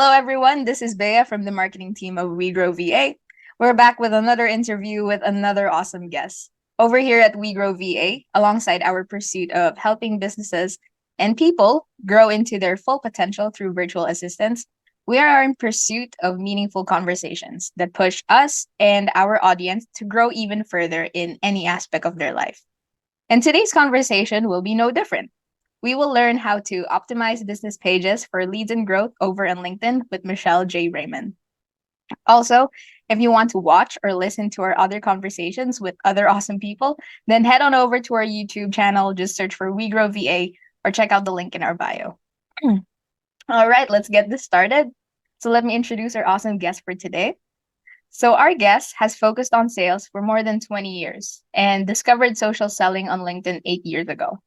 Hello, everyone. This is Bea from the marketing team of WeGrow VA. We're back with another interview with another awesome guest. Over here at WeGrow VA, alongside our pursuit of helping businesses and people grow into their full potential through virtual assistants, we are in pursuit of meaningful conversations that push us and our audience to grow even further in any aspect of their life. And today's conversation will be no different. We will learn how to optimize business pages for leads and growth over on LinkedIn with Michelle J. Raymond. Also, if you want to watch or listen to our other conversations with other awesome people, then head on over to our YouTube channel. Just search for We Grow VA or check out the link in our bio. All right, let's get this started. So let me introduce our awesome guest for today. So our guest has focused on sales for more than 20 years and discovered social selling on LinkedIn 8 years ago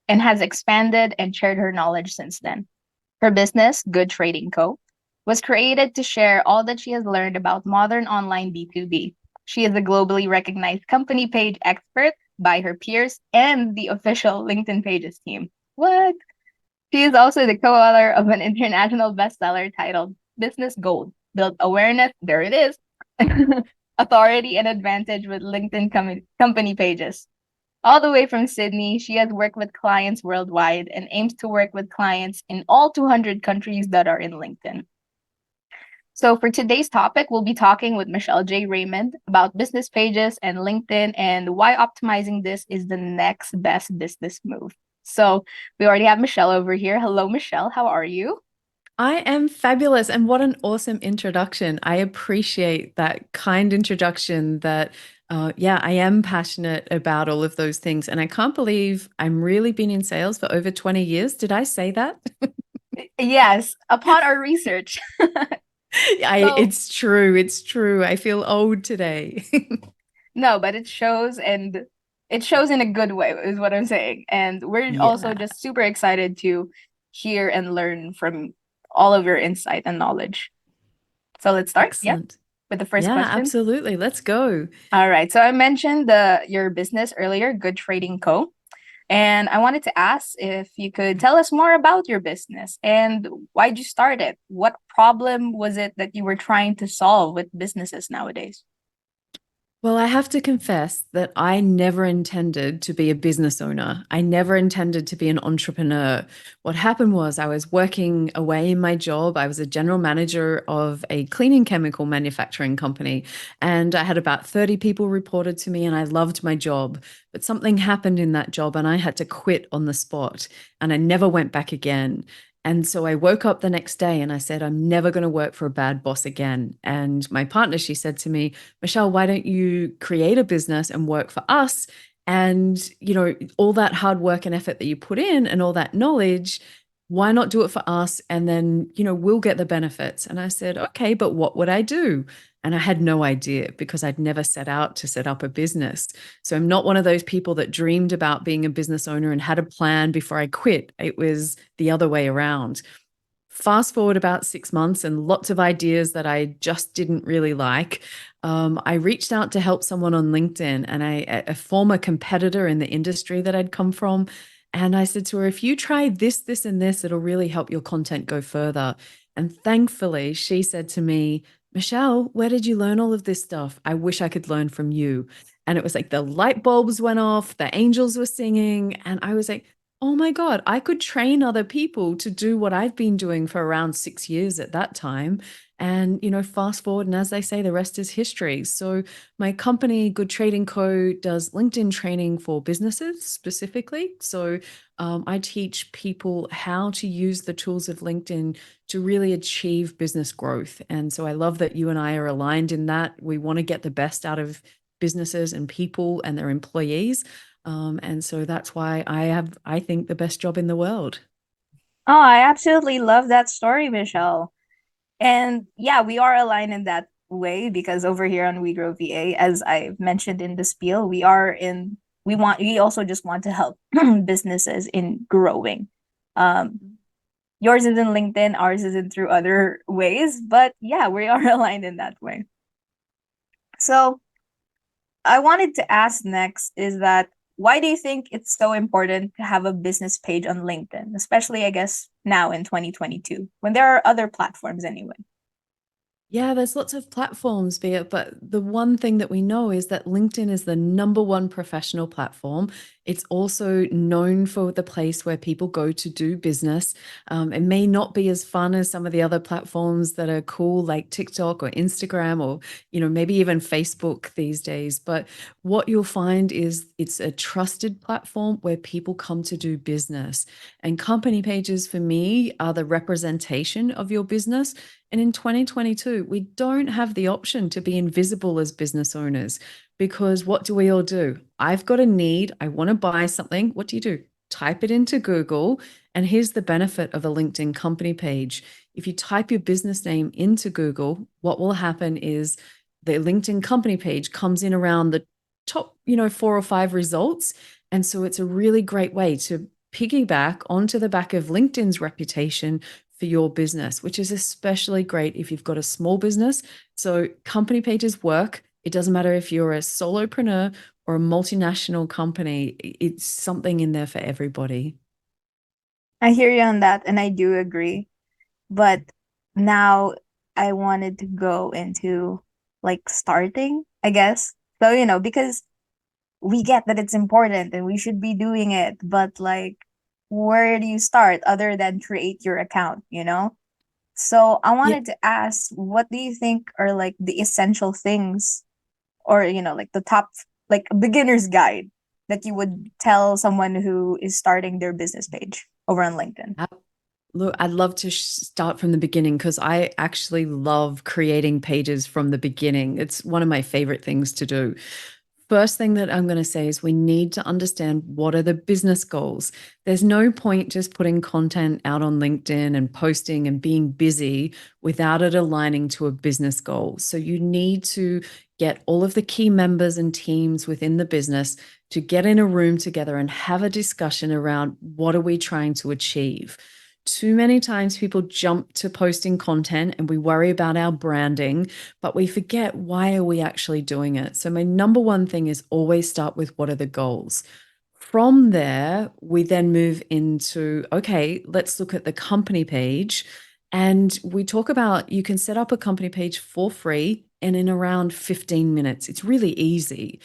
and has expanded and shared her knowledge since then. Her business, Good Trading Co., was created to share all that she has learned about modern online B2B. She is a globally recognized company page expert by her peers and the official LinkedIn Pages team. What? She is also the co-author of an international bestseller titled Business Gold, Build Awareness, there it is, Authority and Advantage with LinkedIn Company Pages. All the way from Sydney, she has worked with clients worldwide and aims to work with clients in all 200 countries that are in LinkedIn. So for today's topic, we'll be talking with Michelle J. Raymond about business pages and LinkedIn and why optimizing this is the next best business move. So we already have Michelle over here. Hello, Michelle. How are you? I am fabulous. And what an awesome introduction. I appreciate that kind introduction that, I am passionate about all of those things. And I can't believe I'm really been in sales for over 20 years. Did I say that? Yes, upon our research. So It's true. It's true. I feel old today. no, but it shows and it shows in a good way is what I'm saying. And we're also Yeah, just super excited to hear and learn from all of your insight and knowledge. So let's start, yeah, excellent. with the first Yeah, question. absolutely. Let's go. All right. So I mentioned the your business earlier, Good Trading Co. And I wanted to ask if you could tell us more about your business and why'd you start it? What problem was it that you were trying to solve with businesses nowadays? Well, I have to confess that I never intended to be a business owner. I never intended to be an entrepreneur. What happened was I was working away in my job. I was a general manager of a cleaning chemical manufacturing company, and I had about 30 people reported to me, and I loved my job. But something happened in that job, and I had to quit on the spot, and I never went back again. And so I woke up the next day and I said, I'm never going to work for a bad boss again. And my partner, she said to me, Michelle, why don't you create a business and work for us? And, all that hard work and effort that you put in and all that knowledge, why not do it for us? And then, we'll get the benefits. And I said, okay, but what would I do? And I had no idea because I'd never set out to set up a business. So I'm not one of those people that dreamed about being a business owner and had a plan before I quit. It was the other way around. Fast forward about 6 months and lots of ideas that I just didn't really like. I reached out to help someone on LinkedIn and a former competitor in the industry that I'd come from. And I said to her, if you try this, this, and this, it'll really help your content go further. And thankfully, she said to me, Michelle, where did you learn all of this stuff? I wish I could learn from you. And it was like the light bulbs went off, the angels were singing. And I was like, oh my God, I could train other people to do what I've been doing for around 6 years at that time. And, fast forward, and as they say, the rest is history. So, my company, Good Trading Co., does LinkedIn training for businesses specifically. So, I teach people how to use the tools of LinkedIn to really achieve business growth. And so, I love that you and I are aligned in that. We want to get the best out of businesses and people and their employees. And so that's why I have, I think, the best job in the world. Oh, I absolutely love that story, Michelle. And yeah, we are aligned in that way because over here on We Grow VA, as I mentioned in the spiel, we also just want to help businesses in growing. Um, yours is in LinkedIn, ours is in through other ways, but yeah, we are aligned in that way. So I wanted to ask next is that why do you think it's so important to have a business page on LinkedIn, especially, I guess, now in 2022, when there are other platforms anyway? Yeah, there's lots of platforms, be it, but the one thing that we know is that LinkedIn is the number one professional platform. It's also known for the place where people go to do business. It may not be as fun as some of the other platforms that are cool, like TikTok or Instagram or, maybe even Facebook these days. But what you'll find is it's a trusted platform where people come to do business. And company pages for me are the representation of your business. And in 2022, we don't have the option to be invisible as business owners because what do we all do? I've got a need. I want to buy something. What do? Type it into Google. And here's the benefit of a LinkedIn company page. If you type your business name into Google, what will happen is the LinkedIn company page comes in around the top, 4 or 5 results. And so it's a really great way to piggyback onto the back of LinkedIn's reputation for your business, which is especially great if you've got a small business. So company pages work. It doesn't matter if you're a solopreneur or a multinational company, it's something in there for everybody. I hear you on that, and I do agree. But now I wanted to go into like starting, I guess. So, because we get that it's important and we should be doing it, but like, where do you start other than create your account? So I Yeah, wanted to ask, what do you think are like the essential things, or, like the top, like a beginner's guide that you would tell someone who is starting their business page over on LinkedIn? look, I'd love to start from the beginning because I actually love creating pages from the beginning. It's one of my favorite things to do. First thing that I'm going to say is we need to understand what are the business goals. There's no point just putting content out on LinkedIn and posting and being busy without it aligning to a business goal. So you need to get all of the key members and teams within the business to get in a room together and have a discussion around what are we trying to achieve. Too many times people jump to posting content and we worry about our branding, but we forget why are we actually doing it. So my number one thing is always start with what are the goals. From there, we then move into, okay, let's look at the company page. And we talk about you can set up a company page for free and in around 15 minutes. It's really easy.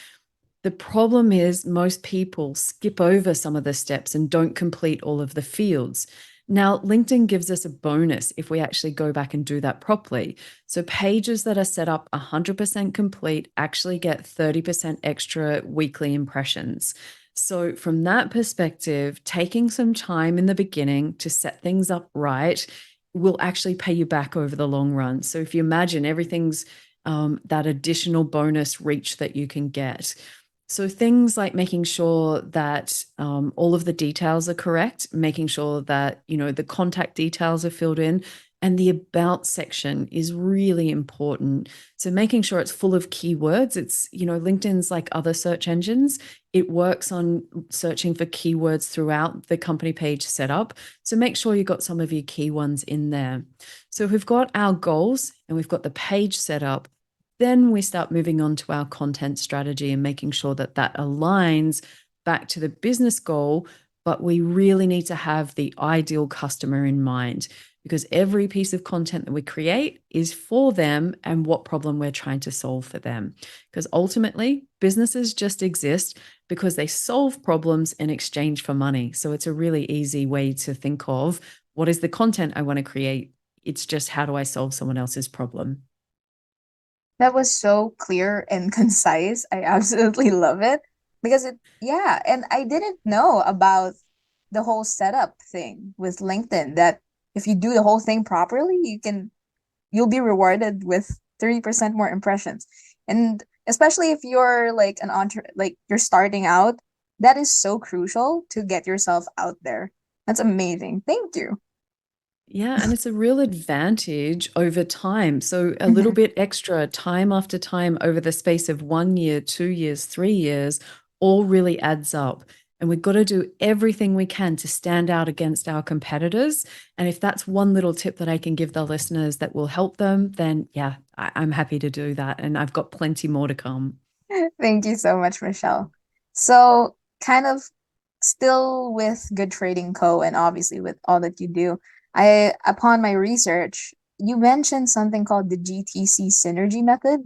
The problem is most people skip over some of the steps and don't complete all of the fields. Now, LinkedIn gives us a bonus if we actually go back and do that properly. So, pages that are set up 100% complete actually get 30% extra weekly impressions. So, from that perspective, taking some time in the beginning to set things up right will actually pay you back over the long run. So, if you imagine everything's that additional bonus reach that you can get. So things like making sure that all of the details are correct, making sure that the contact details are filled in, and the about section is really important. So making sure it's full of keywords. It's LinkedIn's like other search engines. It works on searching for keywords throughout the company page setup. So make sure you've got some of your key ones in there. So if we've got our goals and we've got the page set up, then we start moving on to our content strategy and making sure that that aligns back to the business goal. But we really need to have the ideal customer in mind because every piece of content that we create is for them and what problem we're trying to solve for them. Because ultimately, businesses just exist because they solve problems in exchange for money. So it's a really easy way to think of what is the content I want to create. It's just how do I solve someone else's problem? That was so clear and concise. I absolutely love it because yeah, and I didn't know about the whole setup thing with LinkedIn that if you do the whole thing properly, you'll be rewarded with 30% more impressions. And especially if you're like like you're starting out, that is so crucial to get yourself out there. That's amazing. Thank you. Yeah, and it's a real advantage over time. So a little Mhm. bit extra time after time over the space of 1 year, 2 years, 3 years, all really adds up. And we've got to do everything we can to stand out against our competitors. And if that's one little tip that I can give the listeners that will help them, then yeah, I'm happy to do that. And I've got plenty more to come. Thank you so much, Michelle. So, kind of still with Good Trading Co. and obviously with all that you do, I upon my research, you mentioned something called the GTC Synergy Method.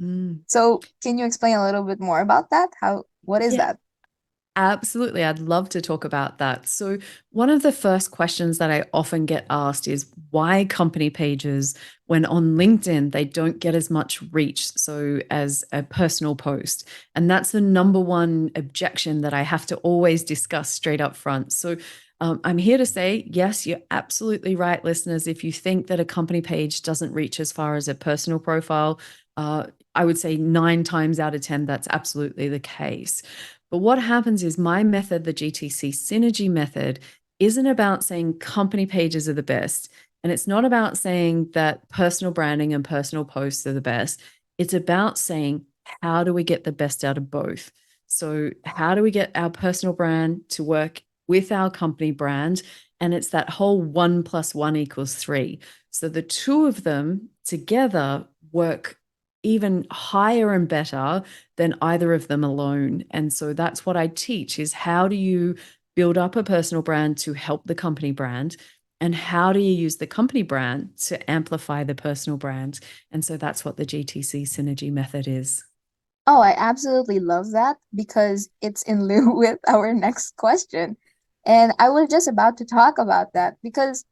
Mm. So can you explain a little bit more about that? What is Yeah, that? absolutely. I'd love to talk about that. So, one of the first questions that I often get asked is why company pages, when on LinkedIn, they don't get as much reach so as a personal post. And that's the number one objection that I have to always discuss straight up front. So, I'm here to say, yes, you're absolutely right, listeners. If you think that a company page doesn't reach as far as a personal profile, I would say 9 times out of 10, that's absolutely the case. But what happens is my method, the GTC Synergy Method, isn't about saying company pages are the best. And it's not about saying that personal branding and personal posts are the best. It's about saying, how do we get the best out of both? So, how do we get our personal brand to work with our company brand? And it's that whole 1 + 1 = 3. So, the two of them together work even higher and better than either of them alone. And so that's what I teach is how do you build up a personal brand to help the company brand, and how do you use the company brand to amplify the personal brand? And so that's what the GTC Synergy Method is. Oh, I absolutely love that because it's in lieu with our next question. And I was just about to talk about that because,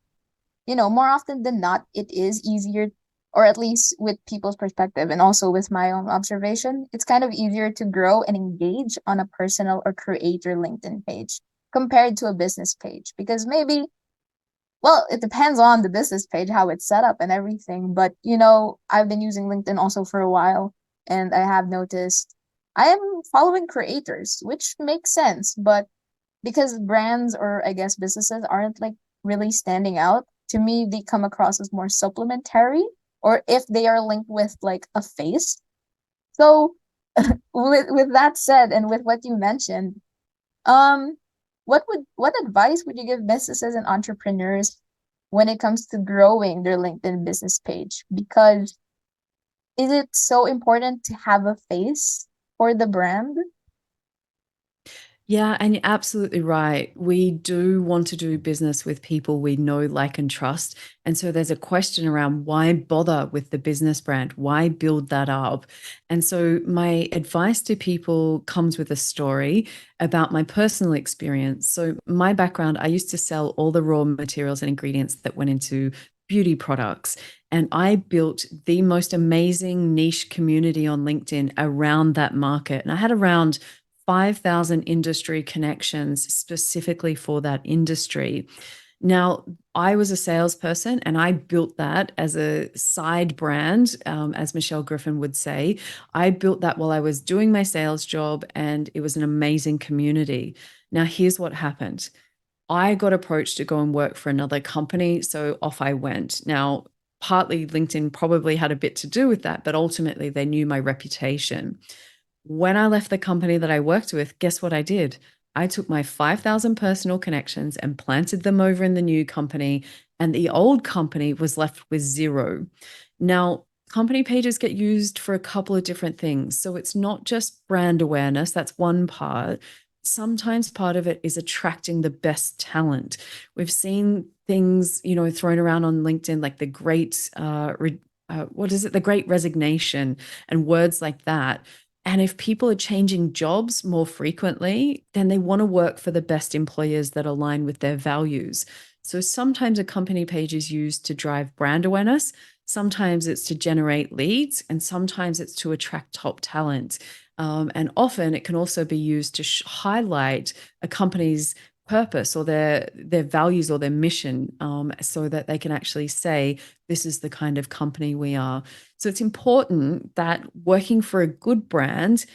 more often than not, it is easier, or at least with people's perspective and also with my own observation, it's kind of easier to grow and engage on a personal or creator LinkedIn page compared to a business page because maybe, well, it depends on the business page, how it's set up and everything. But, I've been using LinkedIn also for a while, and I have noticed I am following creators, which makes sense. But because brands or I guess businesses aren't like really standing out, to me, they come across as more supplementary, or if they are linked with like a face. So, with that said, and with what you mentioned, um, what advice would you give businesses and entrepreneurs when it comes to growing their LinkedIn business page? Because is it so important to have a face for the brand? Yeah, and you're absolutely right. We do want to do business with people we know, like, and trust. And so there's a question around why bother with the business brand? Why build that up? And so my advice to people comes with a story about my personal experience. So, my background, I used to sell all the raw materials and ingredients that went into beauty products. And I built the most amazing niche community on LinkedIn around that market. And I had around 5,000 industry connections specifically for that industry. Now, I was a salesperson and I built that as a side brand, as Michelle Griffin would say. I built that while I was doing my sales job, and it was an amazing community. Now, here's what happened. I got approached to go and work for another company, so off I went. Now, partly LinkedIn probably had a bit to do with that, but ultimately they knew my reputation. When I left the company that I worked with, guess what I did? I took my 5,000 personal connections and planted them over in the new company, and the old company was left with zero. Now, company pages get used for a couple of different things. So it's not just brand awareness, that's one part. Sometimes part of it is attracting the best talent. We've seen things, thrown around on LinkedIn like the great, what is it? The great resignation and words like that. And if people are changing jobs more frequently, then they want to work for the best employers that align with their values. So sometimes a company page is used to drive brand awareness, sometimes it's to generate leads, and sometimes it's to attract top talent. And often it can also be used to highlight a company's purpose or their values or their mission, so that they can actually say, this is the kind of company we are. So it's important that working for a good brand,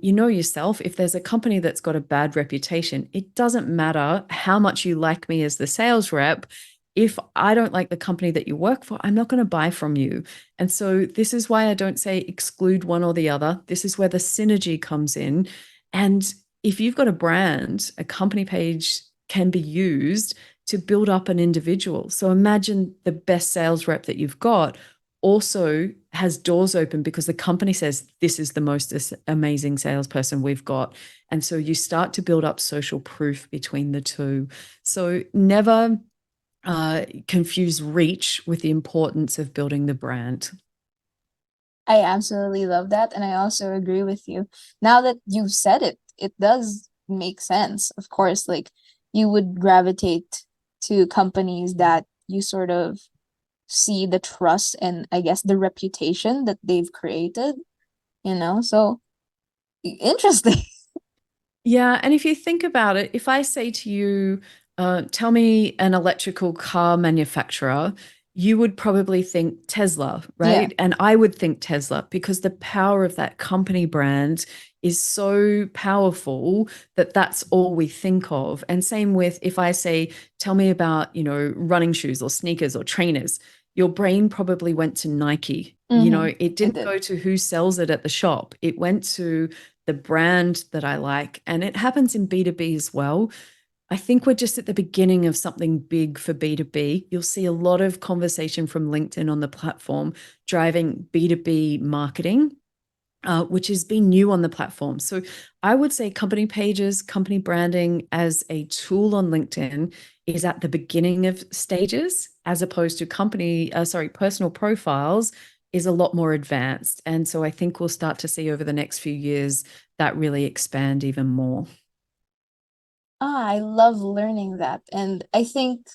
you know yourself, if there's a company that's got a bad reputation, it doesn't matter how much you like me as the sales rep. If I don't like the company that you work for, I'm not going to buy from you. And so this is why I don't say exclude one or the other. This is where the synergy comes in. And if you've got a brand, a company page can be used to build up an individual. So imagine the best sales rep that you've got. also has doors open because the company says this is the most amazing salesperson we've got. And so you start to build up social proof between the two. So never confuse reach with the importance of building the brand. I absolutely love that. And I also agree with you. Now that you've said it, it does make sense. Of course, like you would gravitate to companies that you sort of see the trust and I guess the reputation that they've created, you know? So interesting. Yeah, and if you think about it, if I say to you, tell me an electrical car manufacturer, you would probably think Tesla, Yeah. right? And I would think Tesla because the power of that company brand is so powerful that that's all we think of. And same with if I say, tell me about, running shoes or sneakers or trainers, your brain probably went to Nike. Mm-hmm. It It didn't did. go to who sells it at the shop. It went to the brand that I like. And it happens in B2B as well. I think we're just at the beginning of something big for B2B. You'll see a lot of conversation from LinkedIn on the platform driving B2B marketing, which has been new on the platform. So I would say company pages, company branding as a tool on LinkedIn is at the beginning of stages, as opposed to personal profiles is a lot more advanced. And so I think we'll start to see over the next few years that really expand even more. Ah, I love learning that. And I think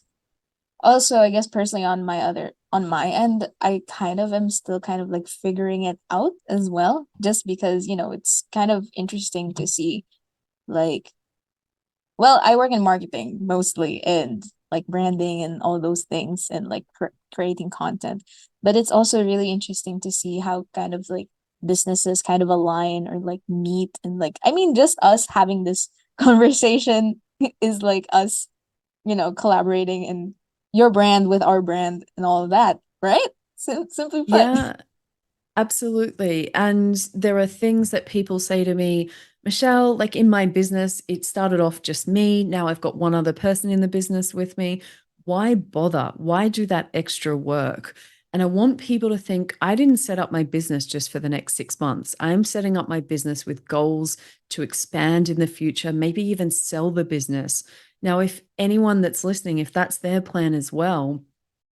also, I guess personally on my end, I kind of am still kind of like figuring it out as well, just because, it's kind of interesting to see like, well, I work in marketing mostly and like branding and all those things and like creating content. But it's also really interesting to see how kind of like businesses kind of align or like meet and like, I mean, just us having this conversation is like us collaborating and your brand with our brand and all of that, right? Simply put. Yeah, absolutely. And there are things that people say to me, Michelle, like in my business, it started off just me. Now I've got one other person in the business with me. Why bother? Why do that extra work? And I want people to think I didn't set up my business just for the next 6 months. I'm setting up my business with goals to expand in the future, maybe even sell the business. Now, if anyone that's listening, if that's their plan as well,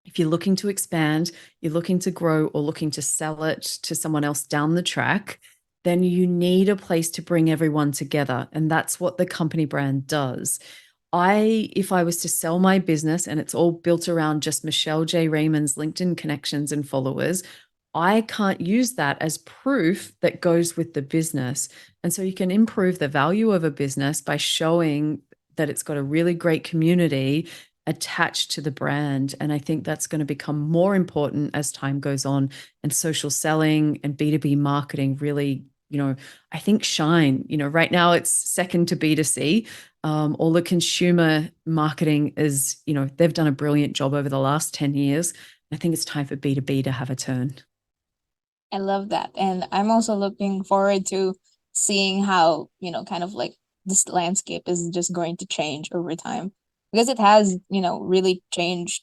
if you're looking to expand, you're looking to grow or looking to sell it to someone else down the track, then you need a place to bring everyone together. And that's what the company brand does. If I was to sell my business and it's all built around just Michelle J. Raymond's LinkedIn connections and followers, I can't use that as proof that goes with the business. And so you can improve the value of a business by showing that it's got a really great community attached to the brand. And I think that's going to become more important as time goes on and social selling and B2B marketing really, I think shine. Right now it's second to B2C. All the consumer marketing is, they've done a brilliant job over the last 10 years. I think it's time for B2B to have a turn. I love that. And I'm also looking forward to seeing how, kind of like this landscape is just going to change over time. Because it has, really changed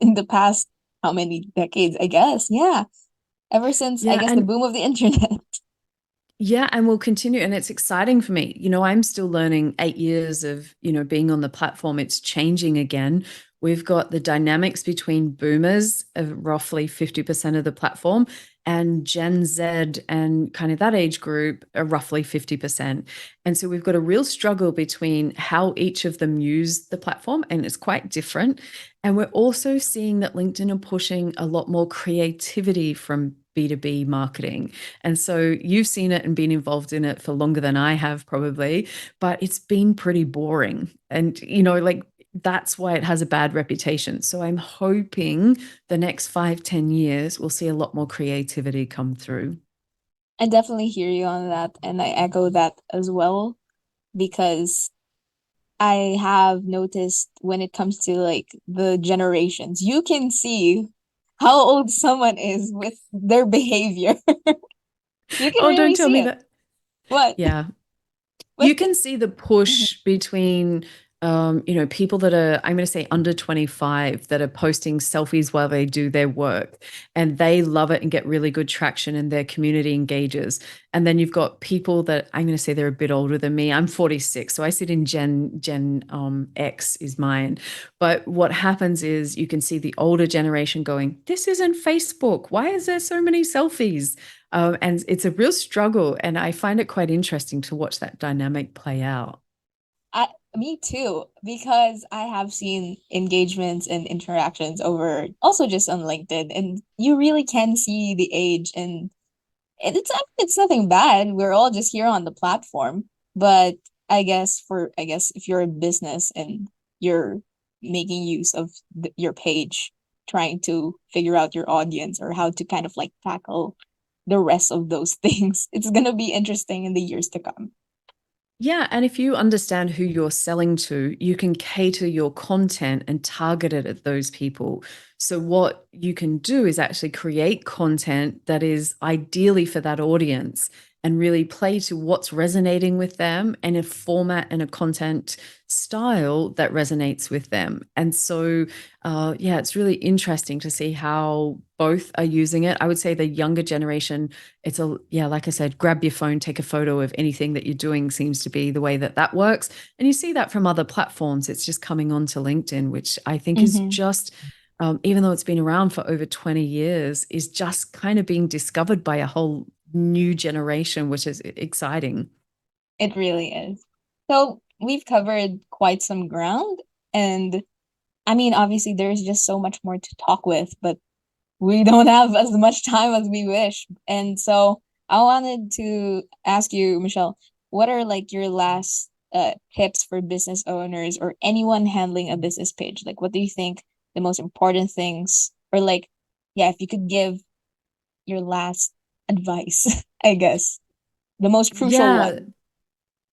in the past how many decades, I guess. Yeah. Ever since I Yeah. guess the And boom of the internet. yeah, and we'll continue. And it's exciting for me. I'm still learning 8 years of, being on the platform. It's changing again. We've got the dynamics between boomers of roughly 50% of the platform and Gen Z and kind of that age group are roughly 50%. And so we've got a real struggle between how each of them use the platform, and it's quite different. And we're also seeing that LinkedIn are pushing a lot more creativity from B2B marketing. And so you've seen it and been involved in it for longer than I have, probably, but it's been pretty boring. And, like that's why it has a bad reputation. So I'm hoping the next 5, 10 years, we'll see a lot more creativity come through. I definitely hear you on that. And I echo that as well because I have noticed when it comes to like the generations, you can see how old someone is with their behavior. You can Oh, don't really tell see me it. that. What? Yeah. But You can see the mhm. push between People that are, I'm going to say under 25 that are posting selfies while they do their work and they love it and get really good traction and their community engages. And then you've got people that I'm going to say they're a bit older than me. I'm 46, so I sit in Gen X is mine. But what happens is you can see the older generation going, "This isn't Facebook. Why is there so many selfies?" And it's a real struggle. And I find it quite interesting to watch that dynamic play out. Me too, because I have seen engagements and interactions over also just on LinkedIn, and you really can see the age, and it's nothing bad. We're all just here on the platform, but I guess if you're a business and you're making use of your page, trying to figure out your audience or how to kind of like tackle the rest of those things, it's gonna be interesting in the years to come. Yeah, and if you understand who you're selling to, you can cater your content and target it at those people. So, what you can do is actually create content that is ideally for that audience and really play to what's resonating with them and a format and a content style that resonates with them. And so, yeah, it's really interesting to see how both are using it. I would say the younger generation, yeah, like I said, grab your phone, take a photo of anything that you're doing seems to be the way that that works. And you see that from other platforms. It's just coming onto LinkedIn, which I think is Mm-hmm. just, even though it's been around for over 20 years, is just kind of being discovered by a whole new generation, which is exciting. It really is. So we've covered quite some ground, and I mean, obviously, there's just so much more to talk with, but we don't have as much time as we wish. And so I wanted to ask you, Michelle, what are like your last tips for business owners or anyone handling a business page? Like, what do you think the most important things, or like, yeah, if you could give your last advice, I guess, the most crucial Yeah. one.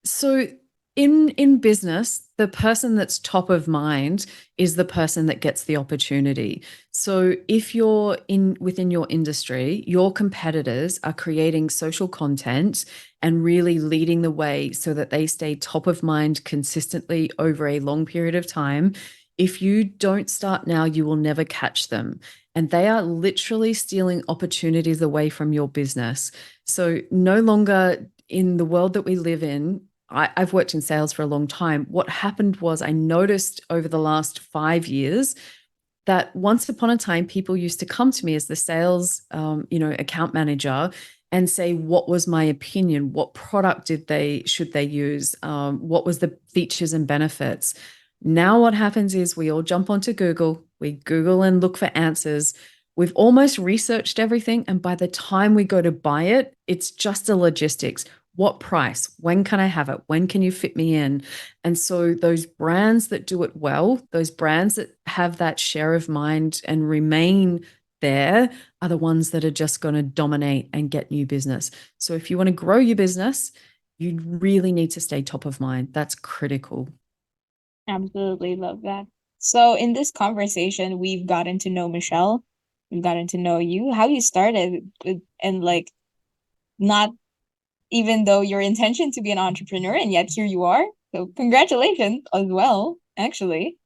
So in business, the person that's top of mind is the person that gets the opportunity. So if you're in within your industry, your competitors are creating social content and really leading the way so that they stay top of mind consistently over a long period of time. If you don't start now, you will never catch them. And they are literally stealing opportunities away from your business. So no longer in the world that we live in, I've worked in sales for a long time. What happened was I noticed over the last 5 years that once upon a time, people used to come to me as the sales, account manager and say, what was my opinion? What product should they use? What was the features and benefits? Now what happens is we all jump onto Google, we Google and look for answers. We've almost researched everything. And by the time we go to buy it, it's just the logistics. What price? When can I have it? When can you fit me in? And so those brands that do it well, those brands that have that share of mind and remain there are the ones that are just going to dominate and get new business. So if you want to grow your business, you really need to stay top of mind. That's critical. Absolutely love that. So in this conversation, we've gotten to know Michelle, we've gotten to know you, how you started, and like not even though your intention to be an entrepreneur, and yet here you are. So congratulations as well, actually,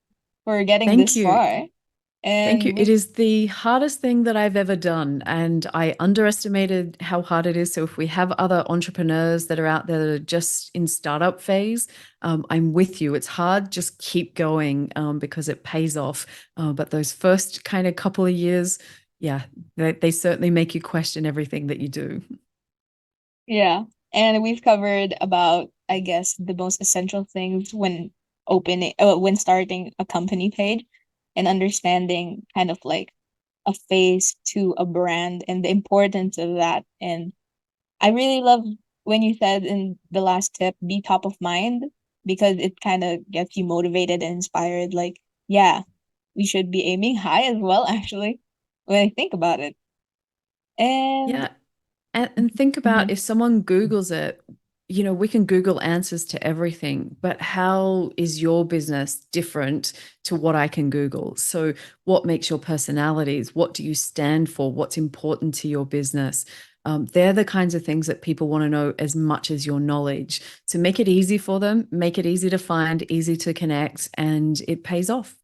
for getting Thank this you. far. Thank you. And It we, is the hardest thing that I've ever done, and I underestimated how hard it is. So, if we have other entrepreneurs that are out there that are just in startup phase, I'm with you. It's hard, just keep going because it pays off. But those first kind of couple of years, yeah, they certainly make you question everything that you do. yeah, and we've covered about, I guess, the most essential things when starting a company page and understanding kind of like a face to a brand and the importance of that. And I really love when you said in the last tip, be top of mind, because it kind of gets you motivated and inspired. Like, yeah, we should be aiming high as well, actually, when I think about it. And Yeah. And think about mhm, if someone Googles it, we can Google answers to everything, but how is your business different to what I can Google? So, what makes your personalities? What do you stand for? What's important to your business? They're the kinds of things that people want to know as much as your knowledge. So make it easy for them, make it easy to find, easy to connect, and it pays off.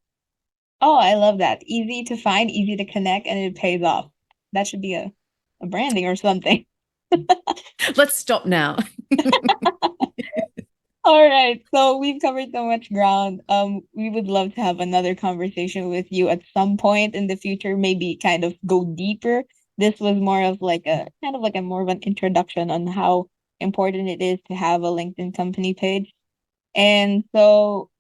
Oh, I love that. Easy to find, easy to connect, and it pays off. That should be a branding or something. Let's stop now. All right. So we've covered so much ground. We would love to have another conversation with you at some point in the future, maybe kind of go deeper. This was more of like a kind of like a more of an introduction on how important it is to have a LinkedIn company page. And so,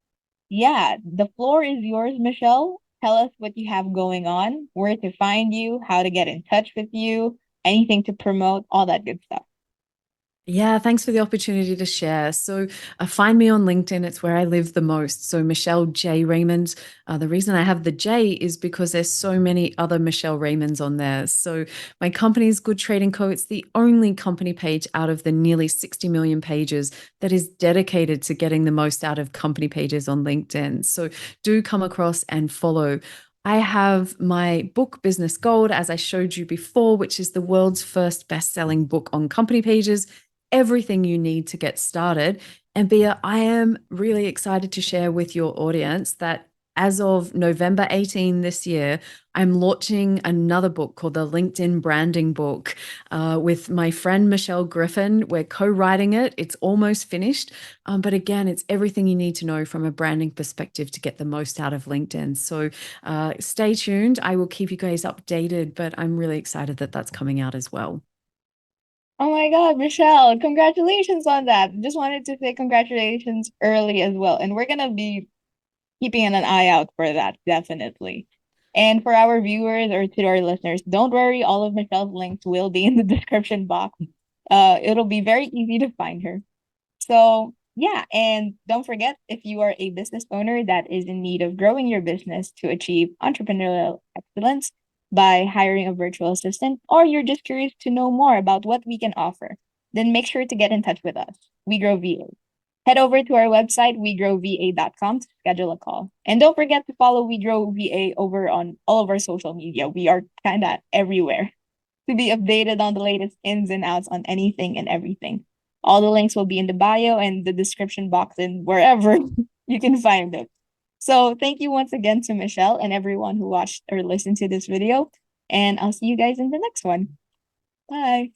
yeah, the floor is yours, Michelle. Tell us what you have going on, where to find you, how to get in touch with you, anything to promote, all that good stuff. Yeah, thanks for the opportunity to share. So, find me on LinkedIn. It's where I live the most. So, Michelle J. Raymond. The reason I have the J is because there's so many other Michelle Raymonds on there. So, my company is Good Trading Co. It's the only company page out of the nearly 60 million pages that is dedicated to getting the most out of company pages on LinkedIn. So, do come across and follow. I have my book, Business Gold, as I showed you before, which is the world's first best selling book on company pages, everything you need to get started. And Bia, I am really excited to share with your audience that as of November 18 this year, I'm launching another book called the LinkedIn Branding Book with my friend Michelle Griffin. We're co-writing it. It's almost finished. But again, it's everything you need to know from a branding perspective to get the most out of LinkedIn. So stay tuned. I will keep you guys updated, but I'm really excited that that's coming out as well. Oh my God, Michelle, congratulations on that. Just wanted to say congratulations early as well. And we're gonna be keeping an eye out for that, definitely. And for our viewers or to our listeners, don't worry, all of Michelle's links will be in the description box. It'll be very easy to find her. So, yeah, and don't forget if you are a business owner that is in need of growing your business to achieve entrepreneurial excellence by hiring a virtual assistant, or you're just curious to know more about what we can offer, then make sure to get in touch with us. We Grow VA. Head over to our website, wegrowva.com, to schedule a call. And don't forget to follow We Grow VA over on all of our social media. We are kind of everywhere to be updated on the latest ins and outs on anything and everything. All the links will be in the bio and the description box and wherever you can find it. So thank you once again to Michelle and everyone who watched or listened to this video. And I'll see you guys in the next one. Bye.